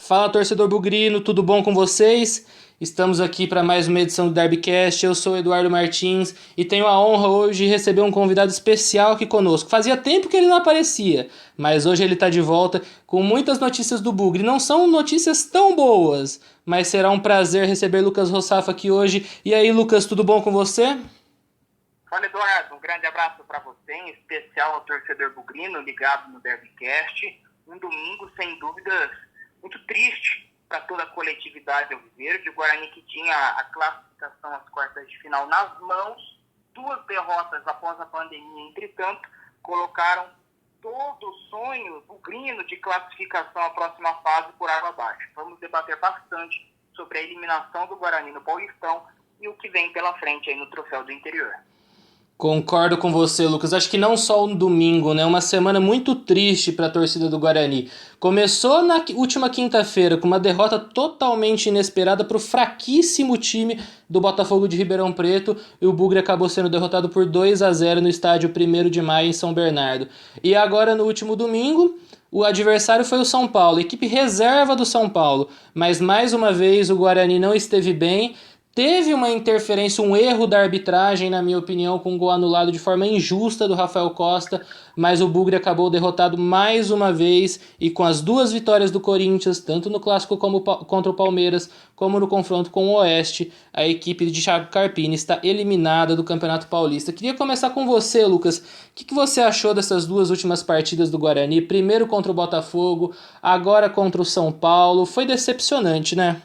Fala, torcedor bugrino, tudo bom com vocês? Estamos aqui para mais uma edição do Derbycast. Eu sou o Eduardo Martins e tenho a honra hoje de receber um convidado especial aqui conosco. Fazia tempo que ele não aparecia, mas hoje ele está de volta com muitas notícias do Bugre. Não são notícias tão boas, mas será um prazer receber Lucas Rossafa aqui hoje. E aí, Lucas, tudo bom com você? Fala, Eduardo, um grande abraço para você, em especial ao torcedor bugrino ligado no Derbycast. Um domingo, sem dúvidas, muito triste para toda a coletividade alviverde. O Guarani, que tinha a classificação às quartas de final nas mãos, duas derrotas após a pandemia, entretanto, colocaram todo o sonho bugrino de classificação à próxima fase por água abaixo. Vamos debater bastante sobre a eliminação do Guarani no Paulistão e o que vem pela frente aí no Troféu do Interior. Concordo com você, Lucas. Acho que não só um domingo, né? Uma semana muito triste para a torcida do Guarani. Começou na última quinta-feira com uma derrota totalmente inesperada para o fraquíssimo time do Botafogo de Ribeirão Preto e o Bugre acabou sendo derrotado por 2-0 no estádio 1º de Maio em São Bernardo. E agora no último domingo, o adversário foi o São Paulo, equipe reserva do São Paulo. Mas mais uma vez o Guarani não esteve bem. Teve uma interferência, um erro da arbitragem, na minha opinião, com um gol anulado de forma injusta do Rafael Costa, mas o Bugre acabou derrotado mais uma vez e com as duas vitórias do Corinthians, tanto no clássico contra o Palmeiras, como no confronto com o Oeste, a equipe de Thiago Carpini está eliminada do Campeonato Paulista. Queria começar com você, Lucas. O que você achou dessas duas últimas partidas do Guarani? Primeiro contra o Botafogo, agora contra o São Paulo. Foi decepcionante, né?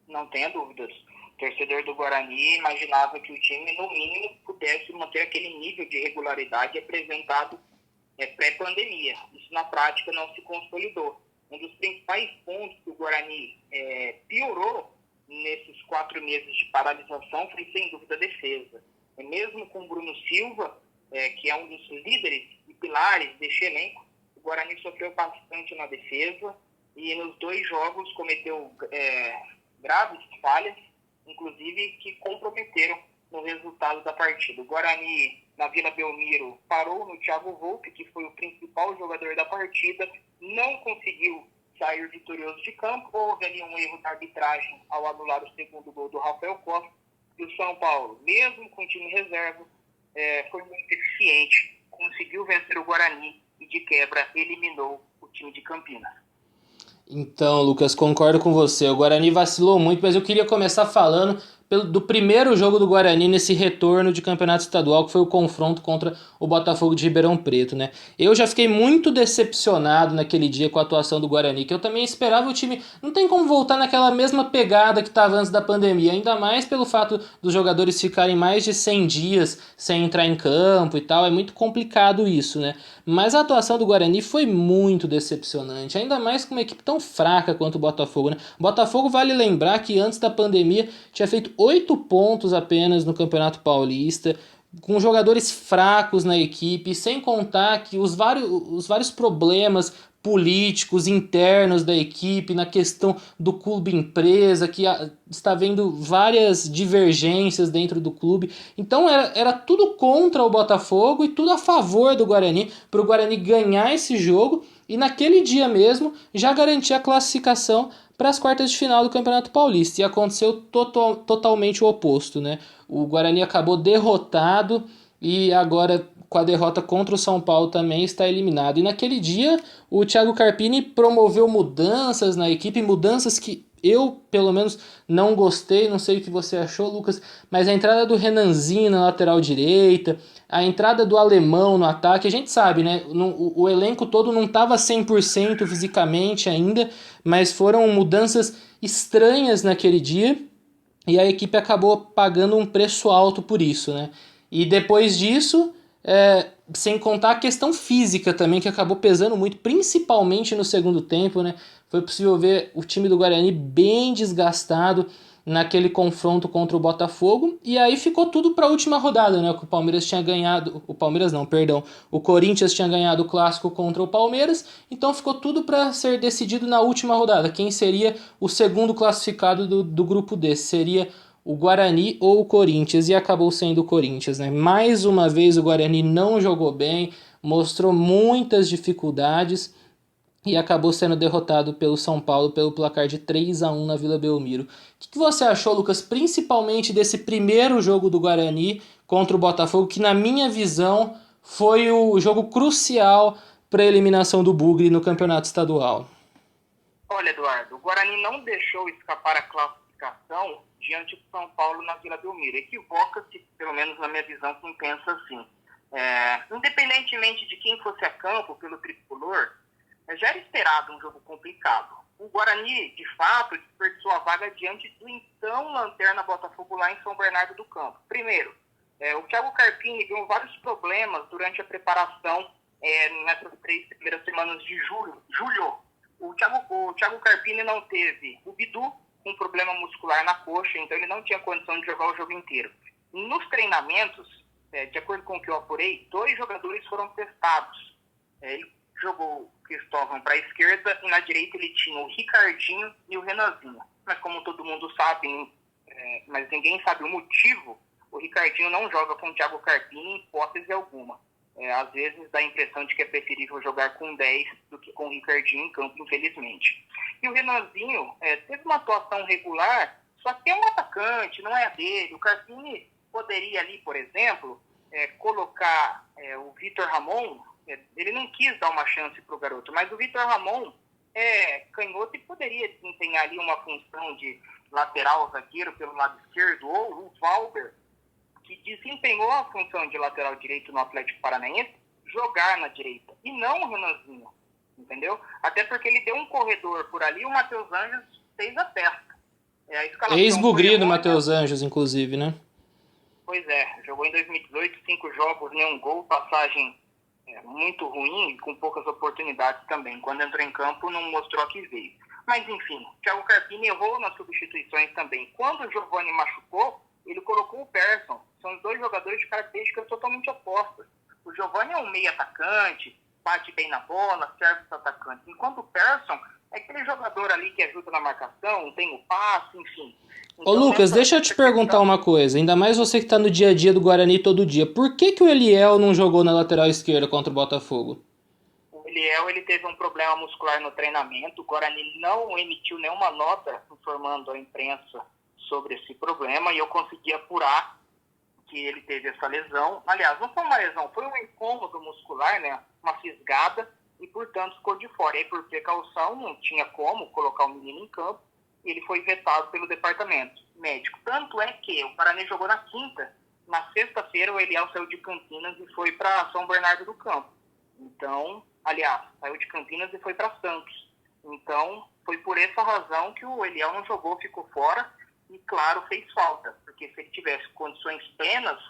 Não tenha dúvidas. O torcedor do Guarani imaginava que o time, no mínimo, pudesse manter aquele nível de regularidade apresentado pré-pandemia. Isso, na prática, não se consolidou. Um dos principais pontos que o Guarani piorou nesses 4 meses de paralisação foi, sem dúvida, a defesa. Mesmo com o Bruno Silva, que é um dos líderes e pilares deste elenco, o Guarani sofreu bastante na defesa e nos 2 jogos cometeu graves falhas, inclusive que comprometeram no resultado da partida. O Guarani, na Vila Belmiro, parou no Thiago Volpe, que foi o principal jogador da partida, não conseguiu sair vitorioso de campo. Houve ali um erro da arbitragem ao anular o segundo gol do Rafael Costa. E o São Paulo, mesmo com o time reserva, foi muito eficiente, conseguiu vencer o Guarani e, de quebra, eliminou o time de Campinas. Então, Lucas, concordo com você. O Guarani vacilou muito, mas eu queria começar falando do primeiro jogo do Guarani nesse retorno de campeonato estadual, que foi o confronto contra o Botafogo de Ribeirão Preto, né? Eu já fiquei muito decepcionado naquele dia com a atuação do Guarani, que eu também esperava o time... Não tem como voltar naquela mesma pegada que estava antes da pandemia, ainda mais pelo fato dos jogadores ficarem mais de 100 dias sem entrar em campo e tal, é muito complicado isso, né? Mas a atuação do Guarani foi muito decepcionante, ainda mais com uma equipe tão fraca quanto o Botafogo, né? O Botafogo, vale lembrar que antes da pandemia tinha feito 8 pontos apenas no Campeonato Paulista, com jogadores fracos na equipe, sem contar que os vários problemas políticos internos da equipe, na questão do clube empresa, que está havendo várias divergências dentro do clube. Então era tudo contra o Botafogo e tudo a favor do Guarani, para o Guarani ganhar esse jogo e naquele dia mesmo já garantir a classificação para as quartas de final do Campeonato Paulista. E aconteceu totalmente o oposto, né? O Guarani acabou derrotado e agora, com a derrota contra o São Paulo, também está eliminado. E naquele dia, o Thiago Carpini promoveu mudanças na equipe, mudanças que eu, pelo menos, não gostei. Não sei o que você achou, Lucas, mas a entrada do Renanzinho na lateral direita, a entrada do Alemão no ataque, a gente sabe, né? O elenco todo não estava 100% fisicamente ainda, mas foram mudanças estranhas naquele dia e a equipe acabou pagando um preço alto por isso, né? E depois disso, sem contar a questão física também, que acabou pesando muito, principalmente no segundo tempo, né? Foi possível ver o time do Guarani bem desgastado naquele confronto contra o Botafogo, e aí ficou tudo para a última rodada, né? Que o Palmeiras tinha ganhado, o Palmeiras não, perdão, o Corinthians tinha ganhado o clássico contra o Palmeiras, então ficou tudo para ser decidido na última rodada, quem seria o segundo classificado do grupo D, seria o Guarani ou o Corinthians, e acabou sendo o Corinthians, né? Mais uma vez o Guarani não jogou bem, mostrou muitas dificuldades, e acabou sendo derrotado pelo São Paulo pelo placar de 3-1 na Vila Belmiro. O que você achou, Lucas, principalmente desse primeiro jogo do Guarani contra o Botafogo, que na minha visão foi o jogo crucial para a eliminação do Bugre no campeonato estadual? Olha, Eduardo, o Guarani não deixou escapar a classificação diante do São Paulo na Vila Belmiro. Equivoca-se, pelo menos na minha visão, quem pensa assim. Independentemente de quem fosse a campo pelo tricolor, já era esperado um jogo complicado. O Guarani, de fato, desperdiçou a vaga diante do então lanterna Botafogo lá em São Bernardo do Campo. Primeiro, o Thiago Carpini viu vários problemas durante a preparação nessas 3 primeiras semanas de julho. O Thiago Carpini não teve o Bidu com problema muscular na coxa, então ele não tinha condição de jogar o jogo inteiro. Nos treinamentos, de acordo com o que eu apurei, 2 jogadores foram testados. Ele jogou o Cristóvão para a esquerda e na direita ele tinha o Ricardinho e o Renanzinho. Mas como todo mundo sabe, mas ninguém sabe o motivo, o Ricardinho não joga com o Thiago Carpini em hipótese alguma. Às vezes dá a impressão de que é preferível jogar com 10 do que com o Ricardinho em campo, infelizmente. E o Renanzinho teve uma atuação regular, só que é um atacante, não é a dele. O Carpini poderia ali, por exemplo, colocar o Vitor Ramon. Ele não quis dar uma chance para o garoto, mas o Vitor Ramon é canhoto e poderia desempenhar ali uma função de lateral zagueiro pelo lado esquerdo, ou o Valber, que desempenhou a função de lateral direito no Atlético Paranaense, jogar na direita, e não o Renanzinho, entendeu? Até porque ele deu um corredor por ali e o Matheus Anjos fez a pesca. Ex-bugri do Matheus Anjos, inclusive, né? Pois jogou em 2018, 5 jogos, nenhum gol, passagem muito ruim, com poucas oportunidades também. Quando entrou em campo, não mostrou a que veio. Mas, enfim, o Thiago Carpini errou nas substituições também. Quando o Giovani machucou, ele colocou o Persson. São 2 jogadores de características totalmente opostas. O Giovani é um meio atacante, bate bem na bola, serve os atacantes. Enquanto o Persson é aquele jogador ali que ajuda na marcação, tem o passe, enfim. Ô Lucas, deixa eu te perguntar uma coisa, ainda mais você que tá no dia a dia do Guarani todo dia. Por que o Eliel não jogou na lateral esquerda contra o Botafogo? O Eliel, ele teve um problema muscular no treinamento, o Guarani não emitiu nenhuma nota informando a imprensa sobre esse problema e eu consegui apurar que ele teve essa lesão. Aliás, não foi uma lesão, foi um incômodo muscular, né? Uma fisgada e, portanto, ficou de fora. E aí, por precaução, não tinha como colocar o menino em campo e ele foi vetado pelo departamento médico. Tanto é que o Guarani jogou na quinta. Na sexta-feira, o Eliel saiu de Campinas e foi para São Bernardo do Campo. Então, aliás, saiu de Campinas e foi para Santos. Então, foi por essa razão que o Eliel não jogou, ficou fora. E, claro, fez falta, porque se ele tivesse condições plenas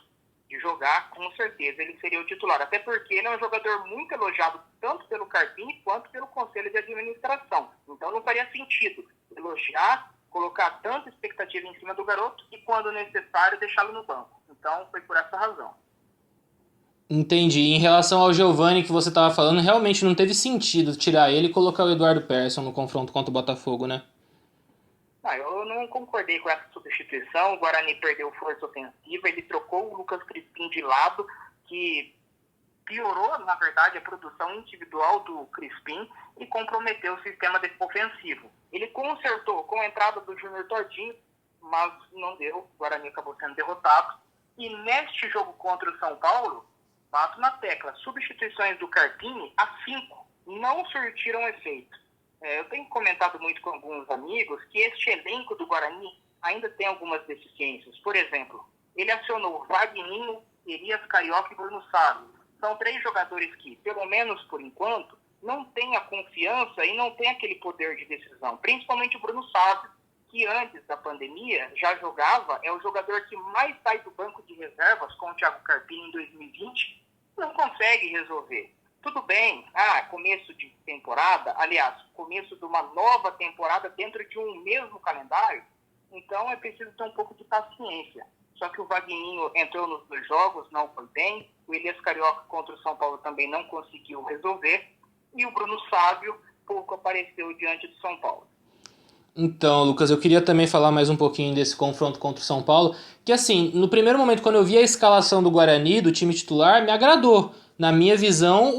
de jogar, com certeza ele seria o titular. Até porque ele é um jogador muito elogiado, tanto pelo Carpini quanto pelo Conselho de Administração. Então, não faria sentido elogiar, colocar tanta expectativa em cima do garoto e, quando necessário, deixá-lo no banco. Então, foi por essa razão. Entendi. Em relação ao Giovani que você estava falando, realmente não teve sentido tirar ele e colocar o Eduardo Persson no confronto contra o Botafogo, né? Eu não concordei com essa substituição. O Guarani perdeu força ofensiva, ele trocou o Lucas Crispim de lado, que piorou, na verdade, a produção individual do Crispim e comprometeu o sistema ofensivo. Ele consertou com a entrada do Júnior Tordinho, mas não deu. O Guarani acabou sendo derrotado. E neste jogo contra o São Paulo, bato na tecla, substituições do Carpini, as 5 não surtiram efeito. Eu tenho comentado muito com alguns amigos que este elenco do Guarani ainda tem algumas deficiências. Por exemplo, ele acionou Wagninho, Elias Carioca e Bruno Sávio. São 3 jogadores que, pelo menos por enquanto, não têm a confiança e não têm aquele poder de decisão. Principalmente o Bruno Sávio, que antes da pandemia já jogava, é o jogador que mais sai do banco de reservas com o Thiago Carpini em 2020, não consegue resolver. Tudo bem, começo de temporada, aliás, começo de uma nova temporada dentro de um mesmo calendário, então é preciso ter um pouco de paciência. Só que o Wagninho entrou nos 2 jogos, não foi bem, o Elias Carioca contra o São Paulo também não conseguiu resolver, e o Bruno Sávio pouco apareceu diante do São Paulo. Então, Lucas, eu queria também falar mais um pouquinho desse confronto contra o São Paulo, que assim, no primeiro momento, quando eu vi a escalação do Guarani, do time titular, me agradou. Na minha visão,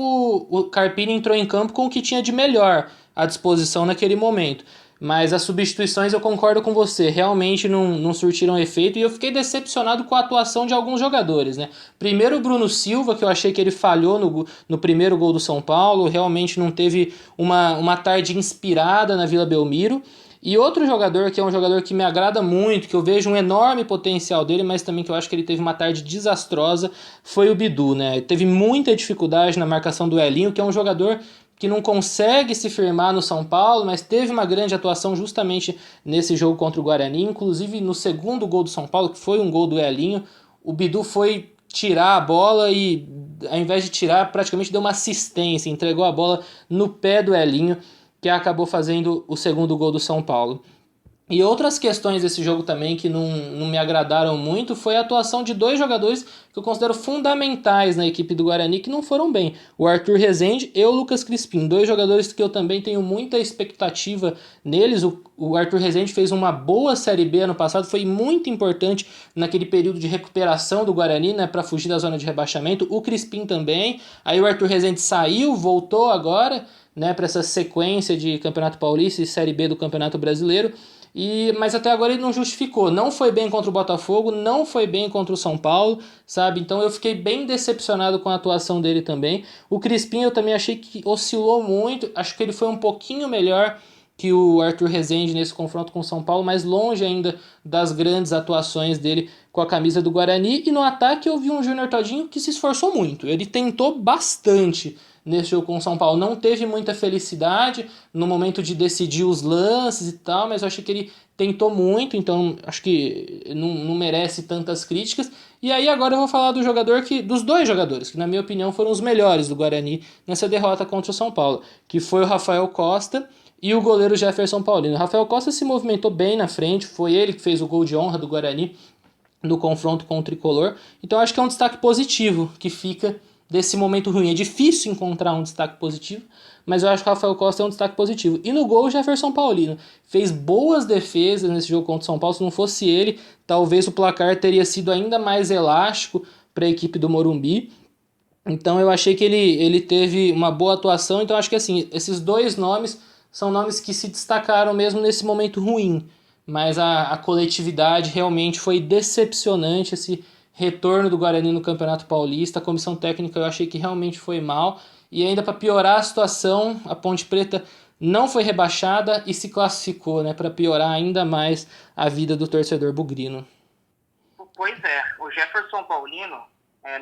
o Carpini entrou em campo com o que tinha de melhor à disposição naquele momento. Mas as substituições eu concordo com você, realmente não surtiram efeito e eu fiquei decepcionado com a atuação de alguns jogadores, né? Primeiro o Bruno Silva, que eu achei que ele falhou no primeiro gol do São Paulo, realmente não teve uma tarde inspirada na Vila Belmiro. E outro jogador, que é um jogador que me agrada muito, que eu vejo um enorme potencial dele, mas também que eu acho que ele teve uma tarde desastrosa, foi o Bidu, né? Teve muita dificuldade na marcação do Elinho, que é um jogador que não consegue se firmar no São Paulo, mas teve uma grande atuação justamente nesse jogo contra o Guarani, inclusive no segundo gol do São Paulo, que foi um gol do Elinho, o Bidu foi tirar a bola e, ao invés de tirar, praticamente deu uma assistência, entregou a bola no pé do Elinho, que acabou fazendo o segundo gol do São Paulo. E outras questões desse jogo também que não me agradaram muito foi a atuação de dois jogadores que eu considero fundamentais na equipe do Guarani que não foram bem. O Arthur Rezende e o Lucas Crispim, dois jogadores que eu também tenho muita expectativa neles. O Arthur Rezende fez uma boa Série B ano passado, foi muito importante naquele período de recuperação do Guarani, né, para fugir da zona de rebaixamento. O Crispim também. Aí o Arthur Rezende saiu, voltou agora, né, para essa sequência de Campeonato Paulista e Série B do Campeonato Brasileiro. Mas até agora ele não justificou. Não foi bem contra o Botafogo, não foi bem contra o São Paulo, sabe? Então eu fiquei bem decepcionado com a atuação dele também. O Crispim eu também achei que oscilou muito. Acho que ele foi um pouquinho melhor que o Arthur Rezende nesse confronto com o São Paulo, mas longe ainda das grandes atuações dele com a camisa do Guarani. E no ataque eu vi um Júnior Todinho que se esforçou muito. Ele tentou bastante nesse jogo com o São Paulo. Não teve muita felicidade no momento de decidir os lances e tal, mas eu achei que ele tentou muito, então acho que não merece tantas críticas. E aí agora eu vou falar do jogador dos dois jogadores, que na minha opinião foram os melhores do Guarani nessa derrota contra o São Paulo, que foi o Rafael Costa e o goleiro Jefferson Paulino. O Rafael Costa se movimentou bem na frente, foi ele que fez o gol de honra do Guarani no confronto com o Tricolor. Então acho que é um destaque positivo que fica desse momento ruim. É difícil encontrar um destaque positivo, mas eu acho que o Rafael Costa é um destaque positivo. E no gol, o Jefferson Paulino fez boas defesas nesse jogo contra o São Paulo. Se não fosse ele, talvez o placar teria sido ainda mais elástico para a equipe do Morumbi. Então eu achei que ele teve uma boa atuação. Então acho que assim, esses dois nomes são nomes que se destacaram mesmo nesse momento ruim. Mas a coletividade realmente foi decepcionante esse retorno do Guarani no Campeonato Paulista. A comissão técnica eu achei que realmente foi mal. E ainda para piorar a situação, a Ponte Preta não foi rebaixada e se classificou, né, para piorar ainda mais a vida do torcedor bugrino. Pois é, o Jefferson Paulino,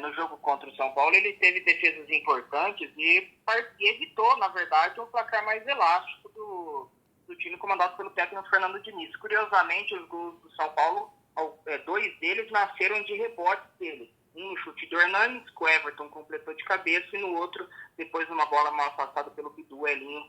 no jogo contra o São Paulo, ele teve defesas importantes e evitou, na verdade, um placar mais elástico do time comandado pelo técnico Fernando Diniz. Curiosamente, os gols do São Paulo, dois deles nasceram de rebotes dele. Um no chute do Hernanes, que o Everton completou de cabeça, e no outro, depois de uma bola mal afastada pelo Bidu, o Elinho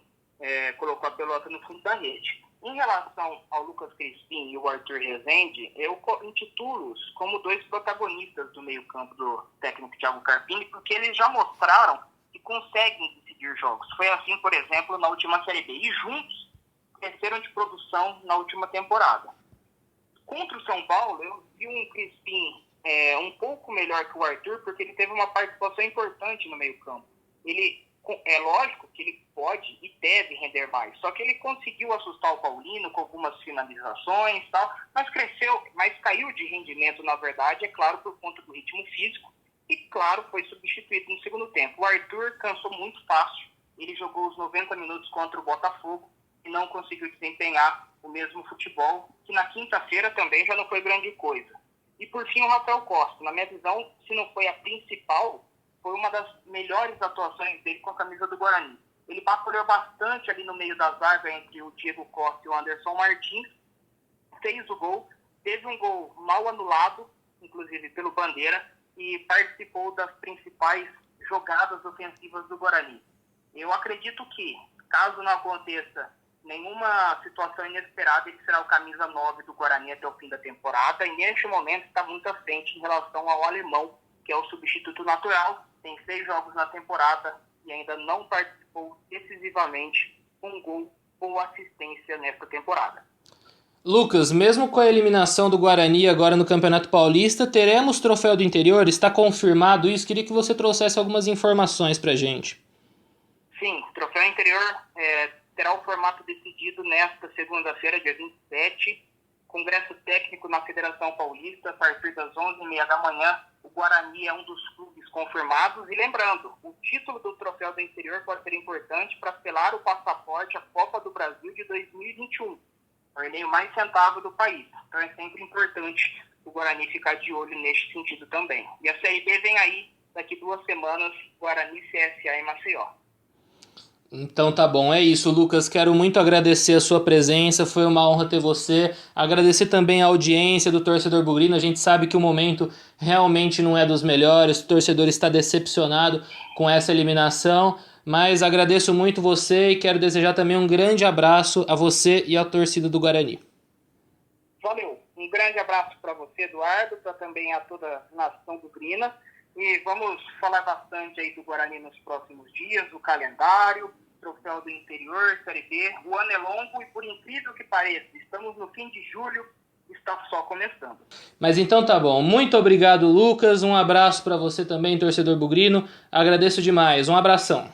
colocou a pelota no fundo da rede. Em relação ao Lucas Crispim e o Arthur Rezende, eu intitulo-os como dois protagonistas do meio-campo do técnico Thiago Carpini, porque eles já mostraram que conseguem decidir jogos. Foi assim, por exemplo, na última Série B. E juntos cresceram de produção na última temporada. Contra o São Paulo, eu vi um Crispim um pouco melhor que o Arthur, porque ele teve uma participação importante no meio-campo. É lógico que ele pode e deve render mais, só que ele conseguiu assustar o Paulino com algumas finalizações e tal, mas caiu de rendimento, na verdade, é claro, por conta do ritmo físico, e claro, foi substituído no segundo tempo. O Arthur cansou muito fácil, ele jogou os 90 minutos contra o Botafogo e não conseguiu desempenhar o mesmo futebol, que na quinta-feira também já não foi grande coisa. E por fim o Rafael Costa, na minha visão, se não foi a principal, foi uma das melhores atuações dele com a camisa do Guarani. Ele batalhou bastante ali no meio da zaga entre o Diego Costa e o Anderson Martins, fez o gol, teve um gol mal anulado, inclusive pelo Bandeira, e participou das principais jogadas ofensivas do Guarani. Eu acredito que, caso não aconteça nenhuma situação inesperada, ele será o camisa 9 do Guarani até o fim da temporada, e neste momento está muito à frente em relação ao alemão, que é o substituto natural, tem 6 jogos na temporada e ainda não participou decisivamente com gol ou assistência nesta temporada. Lucas, mesmo com a eliminação do Guarani agora no Campeonato Paulista, teremos troféu do interior? Está confirmado isso? Queria que você trouxesse algumas informações pra gente. Sim, o troféu interior terá o formato decidido nesta segunda-feira, dia 27, Congresso Técnico na Federação Paulista, a partir das 11h30 da manhã. O Guarani é um dos clubes confirmados. E lembrando, o título do troféu do interior pode ser importante para selar o passaporte à Copa do Brasil de 2021, torneio mais rentável do país. Então é sempre importante o Guarani ficar de olho neste sentido também. E a Série B vem aí, daqui 2 semanas, Guarani CSA em Maceió. Então tá bom, é isso, Lucas. Quero muito agradecer a sua presença, foi uma honra ter você. Agradecer também a audiência do torcedor bugrino. A gente sabe que o momento realmente não é dos melhores, o torcedor está decepcionado com essa eliminação, mas agradeço muito você e quero desejar também um grande abraço a você e à torcida do Guarani. Valeu, um grande abraço para você, Eduardo, para também a toda a nação bugrina. E vamos falar bastante aí do Guarani nos próximos dias, o calendário, troféu do interior, Série B. O ano é longo e, por incrível que pareça, estamos no fim de julho, está só começando. Mas então tá bom. Muito obrigado, Lucas. Um abraço para você também, torcedor bugrino. Agradeço demais. Um abração.